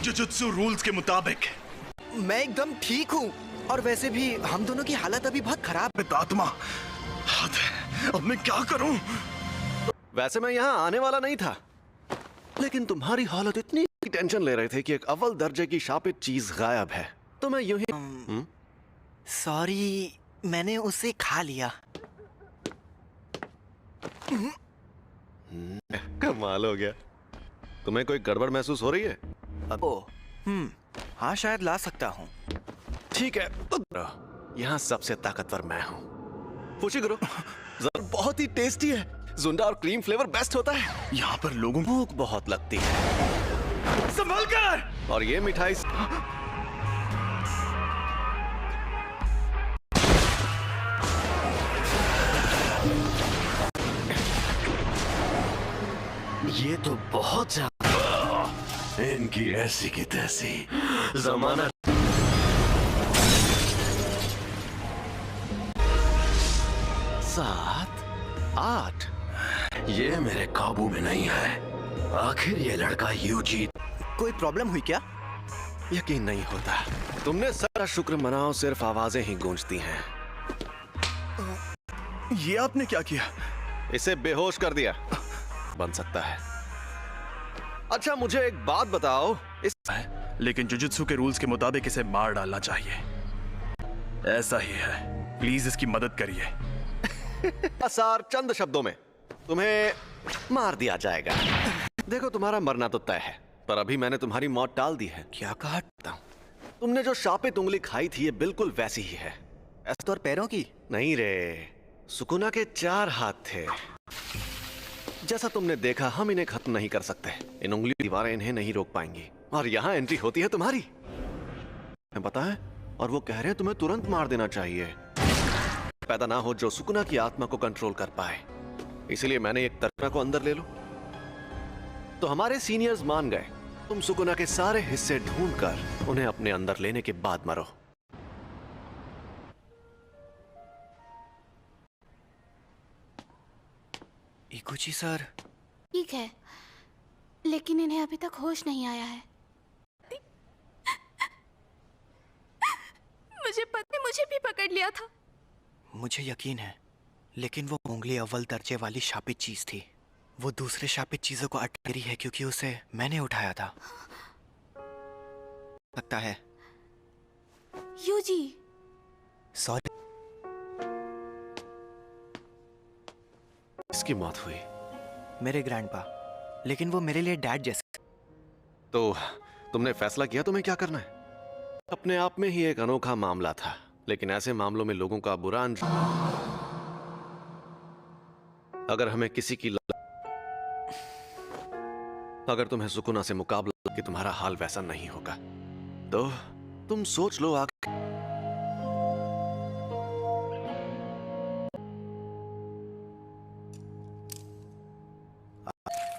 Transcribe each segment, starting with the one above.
Jujutsu rules के मुताबिक। मैं एकदम ठीक हूँ, और वैसे भी हम दोनों की हालत अभी बहुत खराब है। आत्मा, अब मैं क्या करूं? वैसे मैं यहाँ आने वाला नहीं था, लेकिन तुम्हारी हालत इतनी टेंशन ले रहे थे कि एक अव्वल दर्जे की शापित चीज गायब है, तो मैं यूं ही। सॉरी, मैंने उसे खा लिया। कमाल हो गया। तुम्हें कोई गड़बड़ महसूस हो रही है? हाँ, शायद ला सकता हूँ। ठीक है, यहाँ सबसे ताकतवर मैं हूँ। फुशिगुरु, बहुत ही टेस्टी है। जुंडा और क्रीम फ्लेवर बेस्ट होता है। यहाँ पर लोगों को भूख बहुत लगती है। संभल कर। और ये मिठाई ये तो बहुत ज्यादा। इनकी ऐसी की तैसी जमाना। 7, 8। ये मेरे काबू में नहीं है। आखिर ये लड़का यूजी। कोई प्रॉब्लम हुई क्या? यकीन नहीं होता। तुमने सारा शुक्र मनाओ, सिर्फ आवाजें ही गूंजती हैं। ये आपने क्या किया? इसे बेहोश कर दिया। बन सकता है। अच्छा, मुझे एक बात बताओ, लेकिन जुजुत्सु के रूल्स के मुताबिक इसे मार डालना चाहिए। ऐसा ही है। प्लीज इसकी मदद करिए। सार चंद शब्दों में तुम्हें मार दिया जाएगा। देखो, तुम्हारा मरना तो तय है, पर अभी मैंने तुम्हारी मौत टाल दी है। क्या कहा? तुमने जो शापित उंगली खाई थी, ये बिल्कुल वैसी ही है। तो पैरों की नहीं रे, सुकुना के 4 हाथ थे। जैसा तुमने देखा, हम इन्हें खत्म नहीं कर सकते। इन उंगली दीवारें इन्हें नहीं रोक पाएंगी, और यहाँ एंट्री होती है तुम्हारी। पता है, और वो कह रहे हैं तुम्हें तुरंत मार देना चाहिए। पैदा ना हो जो सुकुना की आत्मा को कंट्रोल कर पाए। इसलिए मैंने एक तर्कना को अंदर ले लो। तो हमारे सीनियर्स मान गए, तुम सुकुना के सारे हिस्से ढूंढकर उन्हें अपने अंदर लेने के बाद मरो। इकुची सर, ठीक है, लेकिन इन्हें अभी तक होश नहीं आया है। मुझे पता है, मुझे भी पकड़ लिया था। मुझे यकीन है, लेकिन वो उंगली अव्वल दर्जे वाली शापित चीज थी। वो दूसरे शापित चीजों को अटक रही है क्योंकि उसे मैंने उठाया था। लगता है। यूजी, सॉरी। इसकी मौत हुई। मेरे ग्रैंडपा, लेकिन वो मेरे लिए डैड जैसे। तो तुमने फैसला किया तुम्हें क्या करना है? अपने आप में ही एक अनोखा मामला था, लेकिन ऐसे मामलों में लोगों का बुरा अगर हमें किसी की अगर तुम्हें सुकुना से मुकाबला कि तुम्हारा हाल वैसा नहीं होगा, तो तुम सोच लो।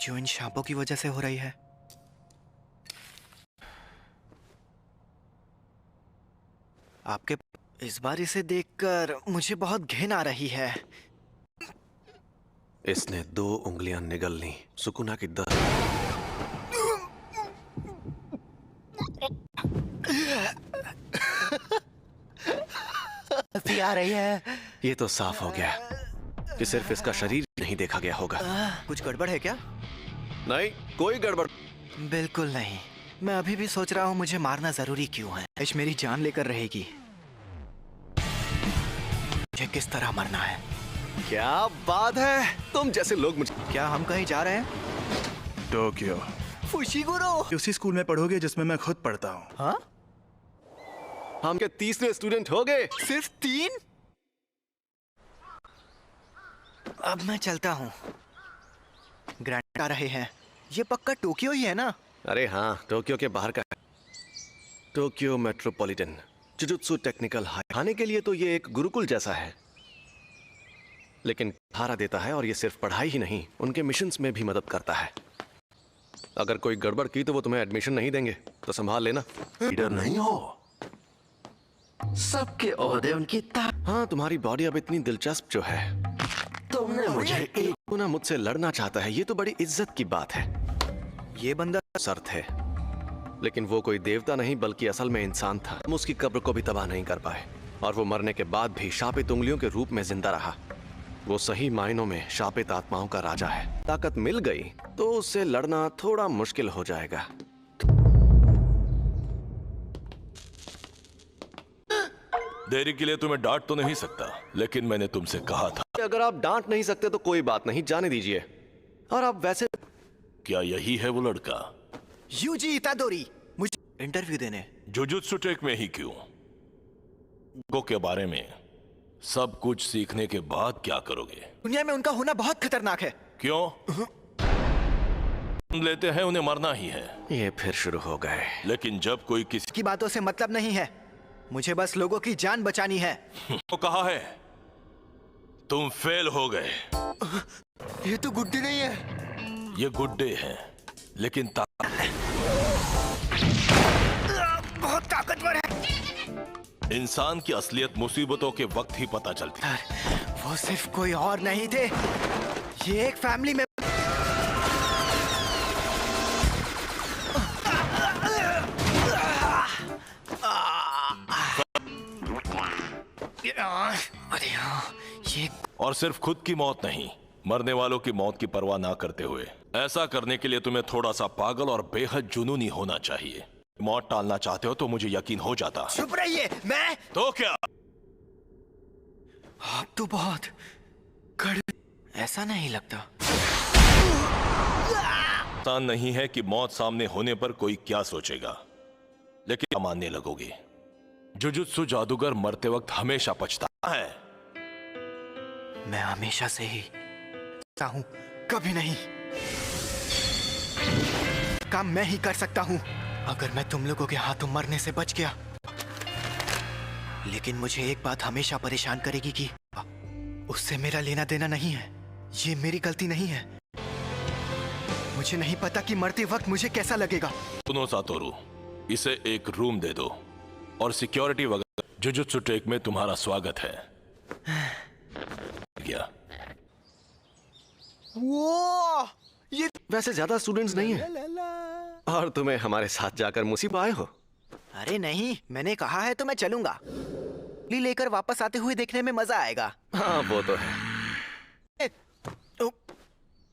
जो इन सांपों की वजह से हो रही है। आपके इस बार इसे देखकर मुझे बहुत घिन आ रही है। इसने 2 उंगलियां निगल ली। सुकुना की आ रही है। ये तो साफ हो गया कि सिर्फ इसका शरीर नहीं देखा गया होगा। कुछ गड़बड़ है क्या? नहीं, कोई गड़बड़ बिल्कुल नहीं। मैं अभी भी सोच रहा हूँ मुझे मारना जरूरी क्यों है। ऐश मेरी जान लेकर रहेगी। मुझे किस तरह मरना है? क्या बात है, तुम जैसे लोग मुझे। क्या हम कहीं जा रहे हैं? टोक्यो। फुशिगुरु। उसी स्कूल में पढ़ोगे जिसमें मैं खुद पढ़ता हूँ। हाँ? हम के तीसरे स्टूडेंट हो गए। सिर्फ 3? अब मैं चलता हूँ। ग्रैंड आ रहे हैं। ये पक्का टोक्यो ही है ना? अरे हाँ, टोक्यो के बाहर का। Tokyo metropolitan jujutsu technical high. खाने के लिए तो ये एक गुरुकुल जैसा है, लेकिन सहारा देता है। और ये सिर्फ पढ़ाई ही नहीं, उनके मिशंस में भी मदद करता है। अगर कोई गड़बड़ की तो वो तुम्हें एडमिशन नहीं देंगे, तो संभाल लेना। लीडर नहीं हो, सबके ओहदे उनकी हाँ, तुम्हारी बॉडी अब इतनी दिलचस्प जो है। तुमने मुझे एक ना मुझसे लड़ना चाहता है, ये तो बड़ी इज्जत की बात है। ये बंदा शर्त है, लेकिन वो कोई देवता नहीं बल्कि असल में इंसान था। हम उसकी कब्र को भी तबाह नहीं कर पाए और वो मरने के बाद भी शापित उंगलियों के रूप में जिंदा रहा। वो सही मायनों में शापित आत्माओं का राजा है। ताकत मिल गई तो उससे लड़ना थोड़ा मुश्किल हो जाएगा। देरी के लिए तुम्हें डांट तो नहीं सकता, लेकिन मैंने तुमसे कहा था। अगर आप डांट नहीं सकते तो कोई बात नहीं, जाने दीजिए। और आप वैसे क्या यही है वो लड़का? यूजी इतादोरी, मुझे इंटरव्यू देने। जुजुत्सु टेक में ही क्यों? गो के बारे में सब कुछ सीखने के बाद क्या करोगे? दुनिया में उनका होना बहुत खतरनाक है। क्यों? लेते हैं उन्हें मरना ही है। ये फिर शुरू हो गए। लेकिन जब कोई किसी की बातों से मतलब नहीं है, मुझे बस लोगों की जान बचानी है। को कहा है तुम फेल हो गए। ये तो गुड्डे नहीं है। ये गुड्डे हैं, लेकिन बहुत ताकतवर है। इंसान की असलियत मुसीबतों के वक्त ही पता चलती है। वो सिर्फ कोई और नहीं थे, ये एक फैमिली में। अरे हाँ, ये और सिर्फ खुद की मौत नहीं, मरने वालों की मौत की परवाह ना करते हुए। ऐसा करने के लिए तुम्हें थोड़ा सा पागल और बेहद जुनूनी होना चाहिए। मौत टालना चाहते हो तो मुझे यकीन हो जाता। चुप रहिए। मैं तो क्या? आप तो बहुत कड़वे। ऐसा नहीं लगता। आसान नहीं है कि मौत सामने होने पर कोई क्या सोचेगा, लेकिन मानने लगोगे। जुजुत्सु जादूगर मरते वक्त हमेशा पछताता है। मैं हमेशा से ही हूं, कभी नहीं। काम मैं ही कर सकता हूं अगर मैं तुम लोगों के हाथों मरने से बच गया। लेकिन मुझे एक बात हमेशा परेशान करेगी कि उससे मेरा लेना देना नहीं है। ये मेरी गलती नहीं है। मुझे नहीं पता कि मरते वक्त मुझे कैसा लगेगा। सुनो सातोरु, इसे एक रूम दे दो और सिक्योरिटी वगैरह। जुजुत्सु टेक में तुम्हारा स्वागत है। क्या? वो ये वैसे ज्यादा स्टूडेंट्स नहीं है और तुम्हें हमारे साथ जाकर मुसीबत आए हो। अरे नहीं, मैंने कहा है तो मैं चलूंगा। लेकर वापस आते हुए देखने में मजा आएगा। हाँ वो तो है।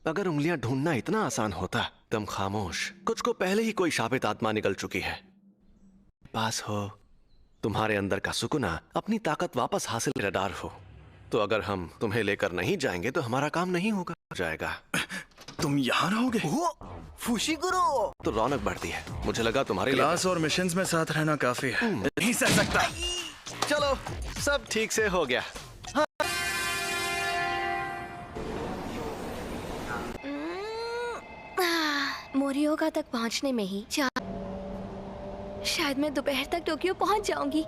अगर उंगलियां ढूंढना इतना आसान होता तुम खामोश। कुछ को पहले ही कोई शापित आत्मा निकल चुकी है। पास हो तुम्हारे अंदर का सुकुना अपनी ताकत वापस हासिल करदार हो। तो अगर हम तुम्हें लेकर नहीं जाएंगे तो हमारा काम नहीं होगा जाएगा। तुम यहाँ रहोगे? वो फुशिगुरु तो रौनक बढ़ती है। मुझे लगा तुम्हारे लिए क्लास और मिशंस में साथ रहना काफी है। नहीं सह सकता। चलो सब ठीक से हो गया। मोरियोगा तक पहुंचने में ही शायद मैं दोपहर तक टोक्यो पहुंच जाऊंगी।